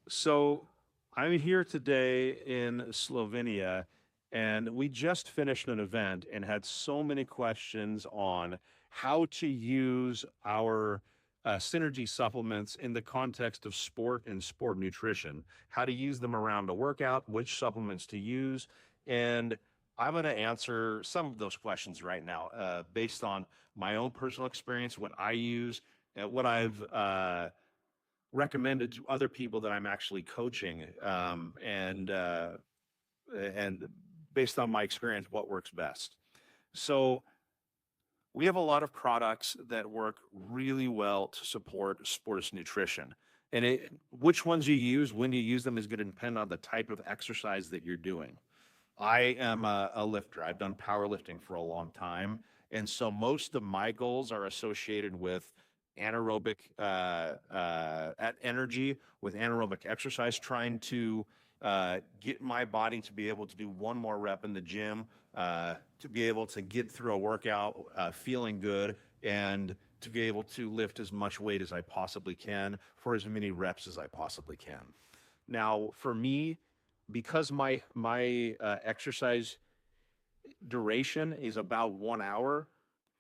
So I'm here today in Slovenia, and we just finished an event and had so many questions on how to use our synergy supplements in the context of sport and sport nutrition, how to use them around a workout, which supplements to use. And I'm going to answer some of those questions right now based on my own personal experience, what I use, and what I've recommended to other people that I'm actually coaching, and based on my experience, what works best. So we have a lot of products that work really well to support sports nutrition. And which ones you use, when you use them, is going to depend on the type of exercise that you're doing. I am a lifter. I've done powerlifting for a long time. And so most of my goals are associated with anaerobic at energy, with anaerobic exercise, trying to get my body to be able to do one more rep in the gym, to be able to get through a workout feeling good, and to be able to lift as much weight as I possibly can for as many reps as I possibly can. Now, for me, because my exercise duration is about 1 hour,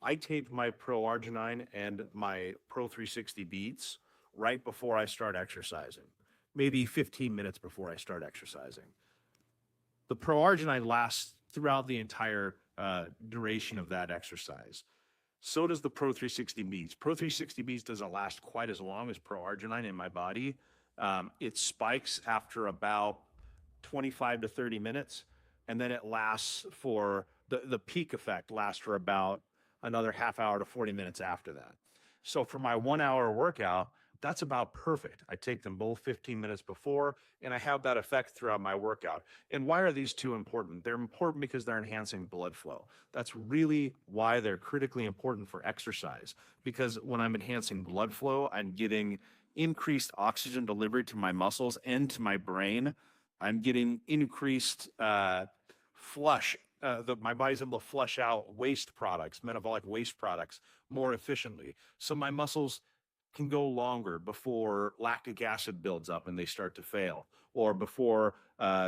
I take my Pro Arginine and my Pro 360 beats right before I start exercising, maybe 15 minutes before I start exercising. The Pro Arginine lasts throughout the entire duration of that exercise. So does the Pro 360 beats. Pro 360 beats doesn't last quite as long as Pro Arginine in my body. It spikes after about 25 to 30 minutes, and then it lasts for the peak effect lasts for about another half hour to 40 minutes after that. So for my 1 hour workout, that's about perfect. I take them both 15 minutes before, and I have that effect throughout my workout. And why are these two important? They're important because they're enhancing blood flow. That's really why they're critically important for exercise, because when I'm enhancing blood flow, I'm getting increased oxygen delivery to my muscles and to my brain. I'm getting increased flush. My body's able to flush out waste products, metabolic waste products, more efficiently. So my muscles can go longer before lactic acid builds up and they start to fail, or before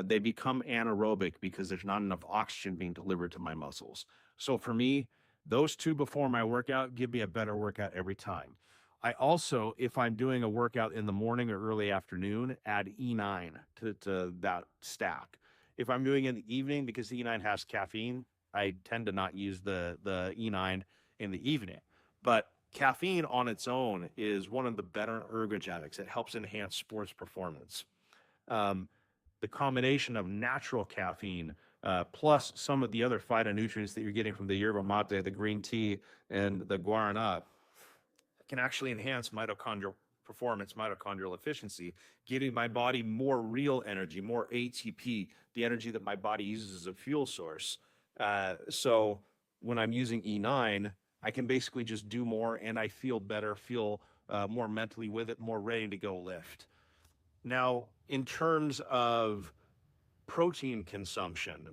they become anaerobic because there's not enough oxygen being delivered to my muscles. So for me, those two before my workout give me a better workout every time. I also, if I'm doing a workout in the morning or early afternoon, add E9 to that stack. If I'm doing it in the evening, because the E9 has caffeine, I tend to not use the E9 in the evening. But caffeine on its own is one of the better ergogenics. It helps enhance sports performance. Um, the combination of natural caffeine plus some of the other phytonutrients that you're getting from the yerba mate, the green tea, and the guarana can actually enhance mitochondrial performance, mitochondrial efficiency, giving my body more real energy, more ATP, the energy that my body uses as a fuel source. So when I'm using E9, I can basically just do more and I feel better, feel more mentally with it, more ready to go lift. Now, in terms of protein consumption,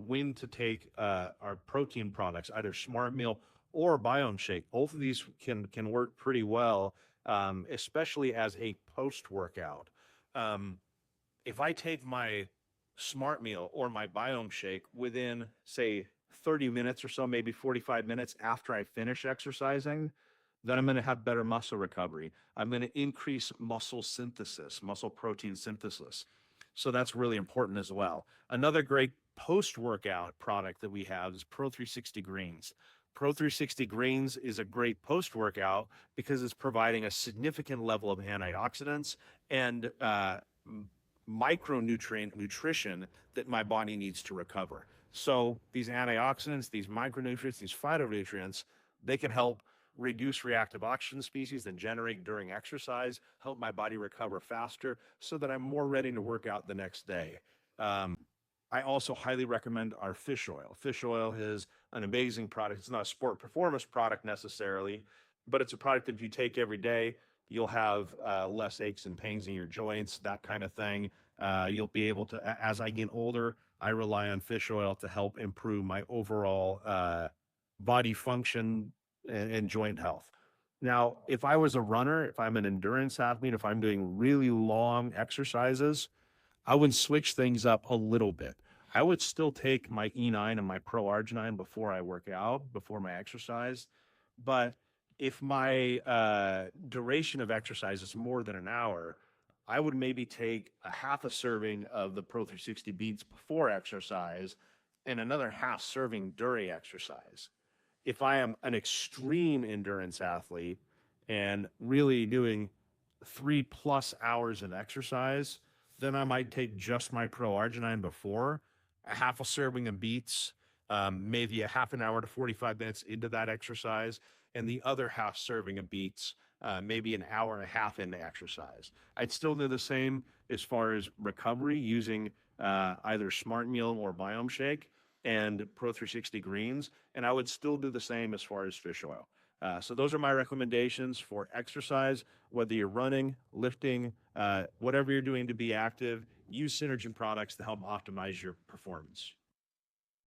when to take our protein products, either Smart Meal or Biome Shake. Both of these can work pretty well, especially as a post workout. Um, if I take my Smart Meal or my Biome Shake within, say, 30 minutes or so, maybe 45 minutes after I finish exercising, then I'm going to have better muscle recovery. I'm going to increase muscle synthesis, muscle protein synthesis. So that's really important as well. Another great post workout product that we have is Pro 360 Greens. Pro 360 Greens is a great post workout because it's providing a significant level of antioxidants and micronutrient nutrition that my body needs to recover. So these antioxidants, these micronutrients, these phytonutrients, they can help reduce reactive oxygen species and generate during exercise, help my body recover faster so that I'm more ready to work out the next day. Um, I also highly recommend our fish oil. Fish oil is an amazing product. It's not a sport performance product necessarily, but it's a product that if you take every day, you'll have less aches and pains in your joints, that kind of thing. You'll be able to, as I get older, I rely on fish oil to help improve my overall body function and joint health. Now, if I was a runner, if I'm an endurance athlete, if I'm doing really long exercises, I would switch things up a little bit. I would still take my E9 and my Pro Arginine before I work out, before my exercise. But if my duration of exercise is more than an hour, I would maybe take a half a serving of the Pro 360 beats before exercise and another half serving during exercise. If I am an extreme endurance athlete and really doing 3+ hours of exercise, then I might take just my Pro Arginine before, a half a serving of beets, maybe a half an hour to 45 minutes into that exercise, and the other half serving of beets, maybe an hour and a half into exercise. I'd still do the same as far as recovery using either Smart Meal or Biome Shake and Pro 360 greens, and I would still do the same as far as fish oil. So those are my recommendations for exercise, whether you're running, lifting, whatever you're doing to be active, use Synergy products to help optimize your performance.